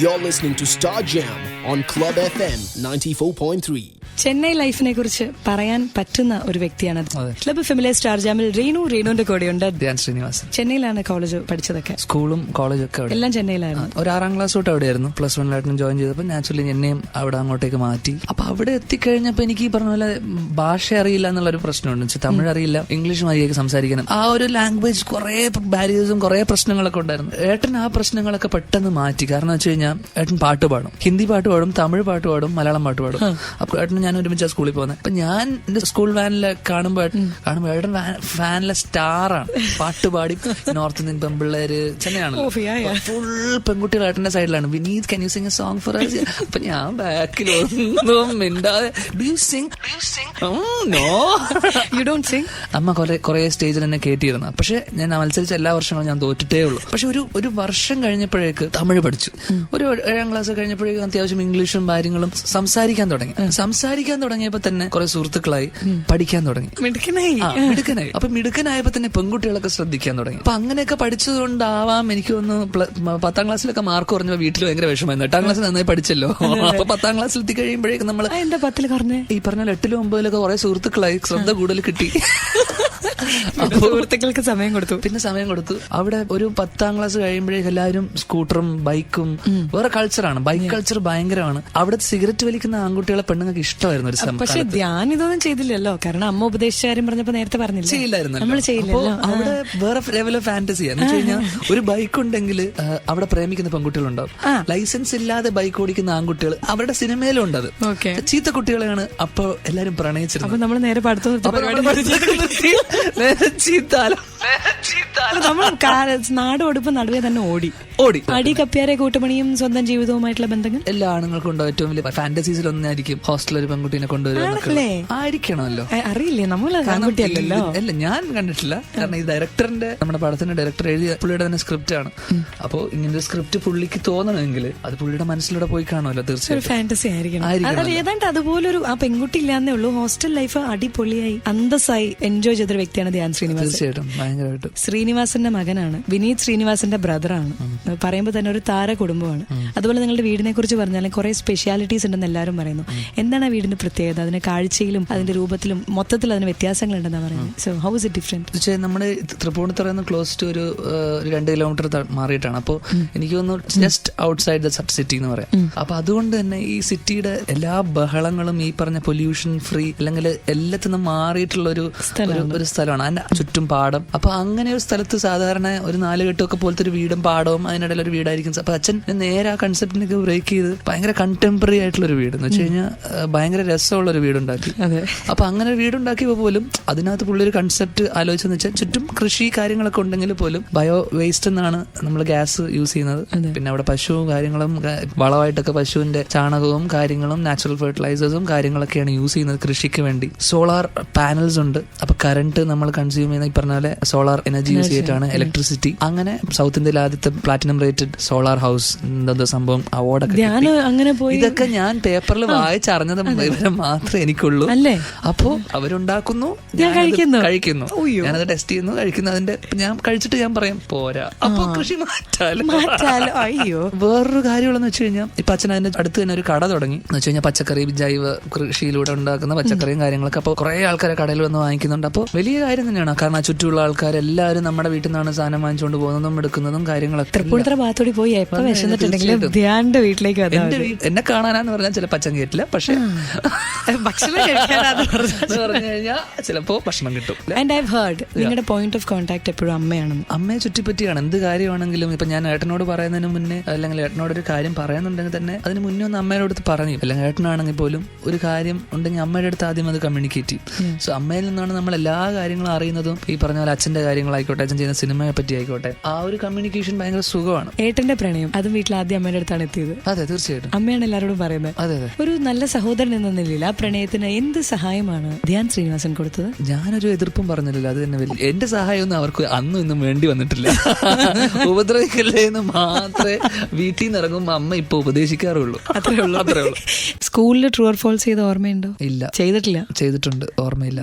You're listening to Star Jam on Club FM 94.3. Chennai ലൈഫിനെ കുറിച്ച് പറയാൻ പറ്റുന്ന ഒരു വ്യക്തിയാണ് ക്ലബ് ഫെമിലെ സ്റ്റാർ ജാമിൽ റീനുവിന്റെ കൂടെയുണ്ട്. ധ്യാൻ ശ്രീനിവാസൻ. ചെന്നൈയിലാണ് കോളേജ് പഠിച്ചതൊക്കെ? സ്കൂളും കോളേജും ഒക്കെ എല്ലാം ചെന്നൈയിലായിരുന്നു. ഒരു 6ാം ക്ലാസ് തൊട്ട് അവിടെയായിരുന്നു. +1 ലായിട്ടും ജോയിൻ ചെയ്തപ്പോൾ നാച്ചുറലി എന്നെയും അവിടെ അങ്ങോട്ടേക്ക് മാറ്റി. അപ്പൊ അവിടെ എത്തിക്കഴിഞ്ഞപ്പോ എനിക്ക് ഈ പറഞ്ഞ പോലെ ഭാഷ അറിയില്ല എന്നുള്ളൊരു പ്രശ്നമുണ്ട്. തമിഴ് അറിയില്ല, ഇംഗ്ലീഷ് മര്യാദയ്ക്ക് സംസാരിക്കണം. ആ ഒരു ലാംഗ്വേജ് കുറെ ബാരിയേഴ്സും കുറെ പ്രശ്നങ്ങളൊക്കെ ഉണ്ടായിരുന്നു. ഏട്ടൻ ആ പ്രശ്നങ്ങളൊക്കെ പെട്ടെന്ന് മാറ്റി. കാരണം വെച്ച് കഴിഞ്ഞാൽ ഏട്ടൻ പാട്ട് പാടും, ഹിന്ദി പാട്ട് പാടും, തമിഴ് പാട്ട് പാടും, മലയാളം പാട്ട് പാടും. അപ്പൊ ഏട്ടൻ ഞാൻ ഒരുമിച്ച് സ്കൂളിൽ പോകുന്നത്. അപ്പൊ ഞാൻ എന്റെ സ്കൂൾ വാനിലെ കാണുമ്പോൾ ഏട്ടൻ വാനിലെ സ്റ്റാറാണ്. പാട്ട് പാടി നോർത്ത് ഇന്ത്യൻ പെൺപിള്ളേര് ചെന്നൈയാണല്ലോ, ഫുൾ പെൺകുട്ടികൾ ഏട്ടന്റെ സൈഡിലാണ്. Vineeth can you sing a song for us? അപ്പൊ ഞാൻ ബാക്കിൽ ഒന്നും മിണ്ടാതെ do you sing? No, you don't sing. അമ്മ കുറെ സ്റ്റേജിൽ എന്നെ കേട്ടിരുന്നു. പക്ഷെ ഞാൻ മത്സരിച്ച എല്ലാ വർഷങ്ങളും ഞാൻ തോറ്റിട്ടേ ഉള്ളൂ. പക്ഷെ ഒരു വർഷം കഴിഞ്ഞപ്പോഴേക്ക് തമിഴ് പഠിച്ചു. ഒരു 7ാം ക്ലാസ് കഴിഞ്ഞപ്പോഴേക്കും അത്യാവശ്യം ഇംഗ്ലീഷും കാര്യങ്ങളും സംസാരിക്കാൻ തുടങ്ങിയപ്പോ തന്നെ കുറെ സുഹൃത്തുക്കളായി, പഠിക്കാൻ തുടങ്ങി, മിടുക്കനായി. അപ്പൊ മിടുക്കനായപ്പോ തന്നെ പെൺകുട്ടികളൊക്കെ ശ്രദ്ധിക്കാൻ തുടങ്ങി. അപ്പൊ അങ്ങനെയൊക്കെ പഠിച്ചതുകൊണ്ടാവാം എനിക്ക് ഒന്ന് 10ാം ക്ലാസ്സിലൊക്കെ മാർക്ക് കുറഞ്ഞപ്പോ വീട്ടിൽ ഭയങ്കര വിഷമമായിരുന്നു. 8ാം ക്ലാസ്സിൽ നന്നായി പഠിച്ചല്ലോ. അപ്പൊ 10ാം ക്ലാസ്സിൽ എത്തി കഴിയുമ്പോഴേക്കും നമ്മൾ ഈ പറഞ്ഞ 8ലും 9ലൊക്കെ കുറെ സുഹൃത്തുക്കളായി, ശ്രദ്ധ കൂടുതൽ കിട്ടി. സുഹൃത്തുക്കൾക്ക് സമയം കൊടുത്തു. അവിടെ ഒരു 10ാം ക്ലാസ് കഴിയുമ്പോഴേക്കും എല്ലാവരും സ്കൂട്ടറും ബൈക്കും, വേറെ കൾച്ചറാണ്, ബൈക്ക് കൾച്ചർ ഭയങ്കരമാണ്. അവിടെ സിഗരറ്റ് വലിക്കുന്ന ആൺകുട്ടികളെ പെണ്ണുങ്ങൾക്ക് ഇഷ്ടമായിരുന്നു ഒരു സമയം. പക്ഷെ ധ്യാൻ ഇതൊന്നും ചെയ്തില്ലല്ലോ, കാരണം അമ്മ ഉപദേശിച്ചാരും പറഞ്ഞപ്പോ നേരത്തെ പറഞ്ഞില്ല, ചെയ്യില്ലായിരുന്നു. അവിടെ വേറെ ലെവൽ ഓഫ് ഫാന്റസി എന്ന് വെച്ച് കഴിഞ്ഞാൽ ഒരു ബൈക്ക് ഉണ്ടെങ്കിൽ അവിടെ പ്രേമിക്കുന്ന പെൺകുട്ടികളുണ്ടാവും. ലൈസൻസ് ഇല്ലാതെ ബൈക്ക് ഓടിക്കുന്ന ആൺകുട്ടികൾ അവരുടെ സിനിമയിലും ഉണ്ട്. അത് ചീത്ത കുട്ടികളെയാണ് അപ്പൊ എല്ലാരും പ്രണയിച്ചിരുന്നത്. അപ്പൊ നമ്മൾ നേരെ നാടോടുപ്പ് നടുവേ തന്നെ ഓടി അടി കപ്പ്യാരെ കൂട്ടുപണിയും സ്വന്തം ജീവിതവുമായിട്ടുള്ള ബന്ധങ്ങൾ എല്ലാ ആണുങ്ങൾക്കും ഉണ്ടാവും. ഏറ്റവും വലിയ ഫാന്റസീസിലൊന്നായിരിക്കും ഹോസ്റ്റലിൽ ഒരു പെൺകുട്ടീനെ കൊണ്ടുവരുക. ആയിരിക്കണമല്ലോ, അറിയില്ലേ, നമ്മൾ ആൺകുട്ടിയല്ലല്ലോ. അല്ല, ഞാൻ കണ്ടിട്ടില്ല. കാരണം ഈ ഡയറക്ടറിന്റെ, നമ്മുടെ പടത്തിന്റെ ഡയറക്ടർ എഴുതിയ പുള്ളിയുടെ തന്നെ സ്ക്രിപ്റ്റ് ആണ്. അപ്പൊ ഇങ്ങനൊരു സ്ക്രിപ്റ്റ് പുള്ളിക്ക് തോന്നണമെങ്കിൽ അത് പുള്ളിയുടെ മനസ്സിലൂടെ പോയി കാണുമല്ലോ. തീർച്ചയായും ഫാന്റസി ആയിരിക്കണം. ഏതാണ്ട് അതുപോലൊരു ആ പെൺകുട്ടി ഇല്ലാന്നേ ഉള്ളൂ. ഹോസ്റ്റൽ ലൈഫ് അടിപൊളിയായി അന്തസ്സായി എൻജോയ് ചെയ്തൊരു വ്യക്തിയാണ് ധ്യാൻ ശ്രീനിവാസൻ. തീർച്ചയായിട്ടും ഭയങ്കരമായിട്ടും. ശ്രീനിവാസന്റെ മകനാണ്, വിനീത് ശ്രീനിവാസന്റെ ബ്രദറാണ്. പറയുമ്പോൾ തന്നെ ഒരു താര കുടുംബമാണ്. അതുപോലെ നിങ്ങളുടെ വീടിനെ കുറിച്ച് പറഞ്ഞാലും കുറെ സ്പെഷ്യാലിറ്റീസ് ഉണ്ടെന്ന് എല്ലാവരും പറയുന്നു. എന്താണ് ആ വീടിന്റെ പ്രത്യേകത? അതിന്റെ കാഴ്ചയിലും അതിന്റെ രൂപത്തിലും മൊത്തത്തിൽ അതിന് വ്യത്യാസങ്ങൾ ഉണ്ടെന്നാ പറയുന്നത്. So how is it different? നമ്മുടെ തൃപ്പൂണിത്തുറ ക്ലോസ് ടു ഒരു 2 കിലോമീറ്റർ മാറിയിട്ടാണ്. അപ്പോൾ എനിക്ക് തോന്നുന്നു ജസ്റ്റ് ഔട്ട്സൈഡ് ദ സിറ്റി എന്ന് പറയാം. അപ്പൊ അതുകൊണ്ട് തന്നെ ഈ സിറ്റിയുടെ എല്ലാ ബഹളങ്ങളും, ഈ പറഞ്ഞ പൊല്യൂഷൻ ഫ്രീ അല്ലെങ്കിൽ എല്ലാത്തിനും മാറിയിട്ടുള്ള ഒരു സ്ഥലമാണ്. അതിന്റെ ചുറ്റും പാടം. അപ്പൊ അങ്ങനെ ഒരു സ്ഥലത്ത് സാധാരണ ഒരു 4 കെട്ടൊക്കെ പോലത്തെ ഒരു വീടും പാടവും അതിനിടയിൽ ഒരു വീടായിരിക്കും. അപ്പൊ അച്ഛൻ നേരെ ആ കൺസെപ്റ്റിനൊക്കെ ബ്രേക്ക് ചെയ്ത് ഭയങ്കര കണ്ടംപററി ആയിട്ടുള്ള ഒരു വീട് എന്ന് വെച്ച് കഴിഞ്ഞാൽ ഭയങ്കര രസമുള്ള ഒരു വീടുണ്ടാക്കി. അപ്പൊ അങ്ങനെ ഒരു വീടുണ്ടാക്കിയപ്പോ പോലും അതിനകത്ത് പുള്ളി ഒരു കൺസെപ്റ്റ് ആലോചിച്ചെന്ന് വെച്ചാൽ ചുറ്റും കൃഷി കാര്യങ്ങളൊക്കെ ഉണ്ടെങ്കിൽ പോലും ബയോ വേസ്റ്റ് എന്നാണ് നമ്മൾ ഗ്യാസ് യൂസ് ചെയ്യുന്നത്. പിന്നെ അവിടെ പശുവും കാര്യങ്ങളും വളമായിട്ടൊക്കെ പശുവിന്റെ ചാണകവും കാര്യങ്ങളും നാച്ചുറൽ ഫെർട്ടിലൈസേഴ്സും കാര്യങ്ങളൊക്കെയാണ് യൂസ് ചെയ്യുന്നത് കൃഷിക്ക് വേണ്ടി. സോളാർ പാനൽസ് ഉണ്ട്. അപ്പൊ കറണ്ട് നമ്മൾ കൺസ്യൂം ചെയ്യുന്ന ഈ പറഞ്ഞ പോലെ സോളാർ എനർജി യൂസ് ചെയ്തിട്ടാണ് ഇലക്ട്രിസിറ്റി. അങ്ങനെ സൗത്ത് ഇന്ത്യയിലെ ആദ്യത്തെ പ്ലാറ്റിനം റേറ്റഡ് സോളാർ ഹൗസ് എന്താ സംഭവം അവാർഡൊക്കെ. ഇതൊക്കെ ഞാൻ പേപ്പറിൽ വായിച്ചറിഞ്ഞത് മാത്രമേ എനിക്കുള്ളൂ. അപ്പോ അവരുണ്ടാക്കുന്നു, കഴിക്കുന്നു, ഞാനത് ടെസ്റ്റ് ചെയ്യുന്നു, കഴിക്കുന്നു. അതിന്റെ ഞാൻ കഴിച്ചിട്ട് ഞാൻ പറയാം പോരാ, അപ്പൊ കൃഷി മാറ്റാലോ. വേറൊരു കാര്യമുള്ളതെന്ന് വെച്ച് കഴിഞ്ഞാൽ ഇപ്പൊ അച്ഛൻ അതിന്റെ അടുത്ത് തന്നെ ഒരു കട തുടങ്ങി എന്ന് വെച്ച് കഴിഞ്ഞാൽ പച്ചക്കറി ജൈവ കൃഷിയിലൂടെ ഉണ്ടാക്കുന്ന പച്ചക്കറിയും കാര്യങ്ങളൊക്കെ. അപ്പൊ കുറെ ആൾക്കാരെ കടയിൽ വന്ന് വാങ്ങിക്കുന്നുണ്ട്. അപ്പോൾ വലിയ കാര്യം തന്നെയാണ്. കാരണം ആ ചുറ്റുമുള്ള ആൾക്കാരെല്ലാവരും നമ്മുടെ വീട്ടിൽ നിന്നാണ് സാധനം വാങ്ങിച്ചുകൊണ്ട് പോകുന്നതും എടുക്കുന്നതും കാര്യങ്ങളൊക്കെ. ഭാഗത്തോടി പോയി ധ്യാന്റെ വീട്ടിലേക്ക് എന്നെ കാണാനാന്ന് പറഞ്ഞാൽ ചില പച്ചൻ കേട്ടില്ല, പക്ഷെ ഭക്ഷണം പറഞ്ഞു കഴിഞ്ഞാൽ ചിലപ്പോ ഭക്ഷണം കിട്ടും. നിങ്ങളുടെ പോയിന്റ് ഓഫ് കോൺടാക്ട് എപ്പോഴും അമ്മയാണെന്ന്. അമ്മയെ ചുറ്റിപ്പറ്റിയാണ് എന്ത് കാര്യമാണെങ്കിലും. ഇപ്പൊ ഞാൻ ഏട്ടനോട് പറയുന്നതിന് മുന്നേ അല്ലെങ്കിൽ ഏട്ടനോട് ഒരു കാര്യം പറയുന്നുണ്ടെങ്കിൽ തന്നെ അതിന് മുന്നേ ഒന്ന് അമ്മയുടെ അടുത്ത് പറഞ്ഞു. അല്ലെങ്കിൽ ഏട്ടനാണെങ്കിൽ പോലും ഒരു കാര്യം ഉണ്ടെങ്കിൽ അമ്മയുടെ അടുത്ത് ആദ്യം അത് കമ്മ്യൂണിക്കേറ്റ് ചെയ്യും. സോ അമ്മയിൽ നിന്നാണ് നമ്മൾ എല്ലാ കാര്യങ്ങളും അറിയുന്നതും. ഈ പറഞ്ഞ പോലെ അച്ഛന്റെ കാര്യങ്ങളായിക്കോട്ടെ, അച്ഛൻ ചെയ്യുന്ന സിനിമയെ പറ്റി ആയിക്കോട്ടെ, ആ ഒരു കമ്മ്യൂണിക്കേഷൻ ഭയങ്കര സുഖമാണ്. ഏട്ടന്റെ പ്രണയം അതും വീട്ടിൽ ആദ്യം അമ്മയുടെ അടുത്താണ് എത്തിയത്. അതെ, തീർച്ചയായിട്ടും അമ്മയാണ് എല്ലാവരോടും പറയുന്നത്. അതെ, ഒരു നല്ല സഹോദരൻ എന്ന നിലയിൽ ആ പ്രണയത്തിന് എന്ത് സഹായമാണ് ധ്യാൻ ശ്രീനിവാസൻ കൊടുത്തത്? ഞാനൊരു എതിർപ്പും പറഞ്ഞില്ലല്ലോ. അത് തന്നെ വലിയ എന്റെ സഹായമൊന്നും അവർക്ക് അന്നും ഇന്നും വേണ്ടി വന്നിട്ടില്ല. ഉപദ്രവിക്കല്ലേ എന്ന് മാത്രമേ വീട്ടിൽ നിന്ന് ഇറങ്ങുമ്പോൾ അമ്മ ഇപ്പൊ ഉപദേശിക്കാറുള്ളൂ. അത്രേ ഉള്ളൂ. സ്കൂളിൽ ട്രൂ ഓർ ഫോൾസ് ചെയ്ത ഓർമ്മയുണ്ടോ? ഇല്ല, ചെയ്തിട്ടില്ല. ചെയ്തിട്ടുണ്ട്, ഓർമ്മയില്ല.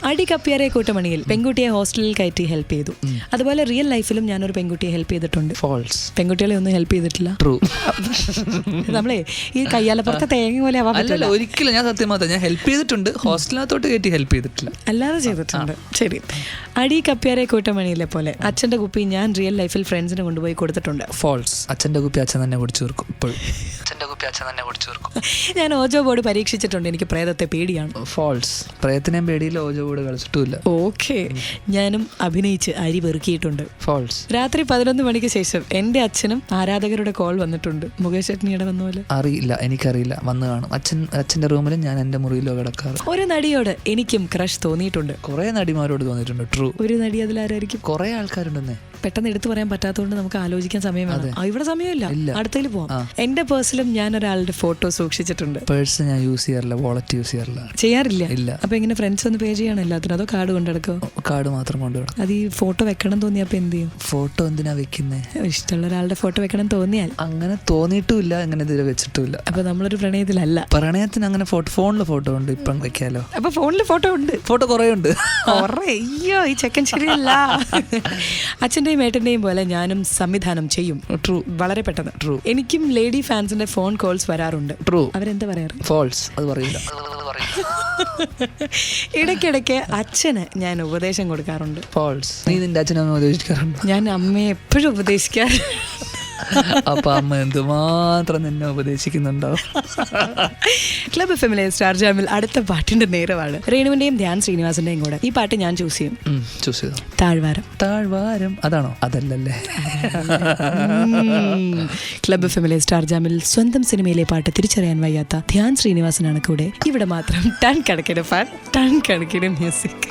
അടി കപ്പിയാരെ കൂട്ടമണിയിൽ പെൺകുട്ടിയെ ഹോസ്റ്റലിൽ കയറ്റി ഹെൽപ്പ് ചെയ്തു. അതുപോലെ റിയൽ ലൈഫിലും ഞാനൊരു പെൺകുട്ടിയെ ഹെൽപ്പ് ചെയ്തിട്ടുണ്ട്. ഫോൾസ്. പെൺകുട്ടികളെ ഒന്നും ഹെൽപ്പ് ചെയ്തിട്ടില്ല. ട്രൂ. നമ്മളെ ഈ കയ്യാലപ്പുറത്തെ തേങ്ങ പോലെ ആവാൻ പറ്റില്ല. ഒരിക്കലും ഞാൻ സത്യം മാത്രം ഞാൻ ഹെൽപ്പ് ചെയ്തിട്ടുണ്ട്, ഹോസ്റ്റലിനകത്തോട്ട് കയറ്റി ഹെൽപ്പ് ചെയ്തിട്ടില്ല. അല്ലാതെ ചെയ്തിട്ടുണ്ട്. ശരി. അടി കപ്പിയാരെ കൂട്ടമണിയിലെ പോലെ അച്ഛന്റെ കുപ്പി ഞാൻ റിയൽ ലൈഫിൽ ഫ്രണ്ട്സിന് കൊണ്ടുപോയി കൊടുത്തിട്ടുണ്ട്. ഫോൾസ്. അച്ഛന്റെ കുപ്പി അച്ഛൻ തന്നെ കുടിച്ചു തീർക്കും. ഇപ്പോഴും അച്ഛന്റെ കുപ്പി അച്ഛൻ തന്നെ കുടിച്ചു തീർക്കും. ഞാൻ ഓജോ ബോർഡ് പരീക്ഷിച്ചിട്ടുണ്ട്. എനിക്ക് പ്രേതത്തെ പേടിയാണ്. ഫോൾസ്. പ്രേതത്തിനെയും പേടിയില്ല, ഓജോ ബോർഡ് കളിച്ചിട്ടുമില്ല. ഓക്കെ. ഞാനും അഭിനയിച്ച് അരി പെറുക്കിയിട്ടുണ്ട്. ഫോൾസ്. രാത്രി 11 മണിക്ക് ശേഷം എന്റെ അച്ഛനും ആരാധകരുടെ കോൾ വന്നിട്ടുണ്ട്. മുകേഷ് ചേട്ടനിയുടെ വന്ന പോലെ. അറിയില്ല, എനിക്കറിയില്ല. വന്ന് കാണും. അച്ഛന്റെ റൂമിലും ഞാൻ എന്റെ മുറിയിലോ കിടക്കാറ്. ഒരു നടിയോട് എനിക്കും ക്രഷ് തോന്നിയിട്ടുണ്ട്. കുറെ നടിമാരോട് തോന്നിയിട്ടുണ്ട്. ട്രൂ. ഒരു നടി അതിലാരായിരിക്കും? കുറെ ആൾക്കാരുണ്ടെന്നേ. പെട്ടെന്ന് എടുത്തു പറയാൻ പറ്റാത്തതുകൊണ്ട് നമുക്ക് ആലോചിക്കാൻ സമയം വേണം. ഇവിടെ സമയമില്ല, അടുത്തതിൽ പോവാം. എന്റെ പേഴ്സിലും ഞാൻ ഒരാളുടെ ഫോട്ടോ സൂക്ഷിച്ചിട്ടുണ്ട്. പേഴ്സ് ഞാൻ യൂസ് ചെയ്യാറില്ല, വാളറ്റ് യൂസ് ചെയ്യാറില്ല. ചെയ്യാറില്ല? ഇല്ല. അപ്പൊ എങ്ങനെ ഫ്രണ്ട്സ് ഒന്ന് പേ ചെയ്യണം എല്ലാത്തിനും? അതോ കാർഡ് കൊണ്ടെടുക്കോ? കാർഡ് മാത്രം കൊണ്ടുപോകണം. അത് ഈ ഫോട്ടോ വെക്കണം തോന്നിയപ്പോ എന്ത് ചെയ്യും? ഫോട്ടോ എന്തിനാ വെക്കുന്നേ? ഇഷ്ടമുള്ള ഒരാളുടെ ഫോട്ടോ വെക്കണം തോന്നിയാൽ. അങ്ങനെ തോന്നിയിട്ടുമില്ല, അങ്ങനെ ഇതുവരെ വെച്ചിട്ടുമില്ല. അപ്പൊ നമ്മളൊരു പ്രണയത്തിലല്ല. പ്രണയത്തിന് അങ്ങനെ ഫോണില് ഫോട്ടോ ഉണ്ട്, ഇപ്പം വെക്കാലോ. അപ്പൊ ഫോണില് ഫോട്ടോ ഉണ്ട്? ഫോട്ടോ കുറെ ഉണ്ട്. അയ്യോ, ഈ ചെക്കൻ ശരിയല്ല. അച്ഛന്റെയും ഏട്ടന്റെയും പോലെ ഞാനും സംവിധാനം ചെയ്യും. ട്രൂ. വളരെ പെട്ടെന്ന്. ട്രൂ. എനിക്കും ലേഡി ഫാൻസിന്റെ ഫോൺ കോൾസ് വരാറുണ്ട്. ട്രൂ. അവരെന്താ പറയാറ്? ഫോൾസ്. അത് പറയില്ല. ഇടയ്ക്കിടയ്ക്ക് അച്ഛന് ഞാൻ ഉപദേശം കൊടുക്കാറുണ്ട്. ഫോൾസ്. നീ നിന്റെ അച്ഛനെ ഉപദേശിക്കാറുണ്ട്? ഞാൻ അമ്മയെ എപ്പോഴും ഉപദേശിക്കാറ്. അപ്പൊ അമ്മ എന്തുമാത്രം നിന്നെ ഉപദേശിക്കുന്നുണ്ടോ? ക്ലബ് എഫ്എമ്മിലെ സ്റ്റാർ ജാമിൽ അടുത്ത പാട്ടിന്റെ നേരമാണ്. രേണുവിന്റെയും ധ്യാൻ ശ്രീനിവാസന്റെയും കൂടെ. ഈ പാട്ട് ഞാൻ ചൂസ് ചെയ്യും. ചൂസ് ചെയ്തോ? താഴ്വാരം. താഴ്വാരം. അതാണോ? അതല്ലല്ലേ. ക്ലബ് എഫ്എമ്മിലെ സ്റ്റാർ ജാമിൽ സ്വന്തം സിനിമയിലെ പാട്ട് തിരിച്ചറിയാൻ വയ്യാത്ത ധ്യാൻ ശ്രീനിവാസനാണ് കൂടെ. ഇവിടെ മാത്രം ടൺ കണക്കിന് ഫാൻ, ടൺ കണക്കിന് മ്യൂസിക്.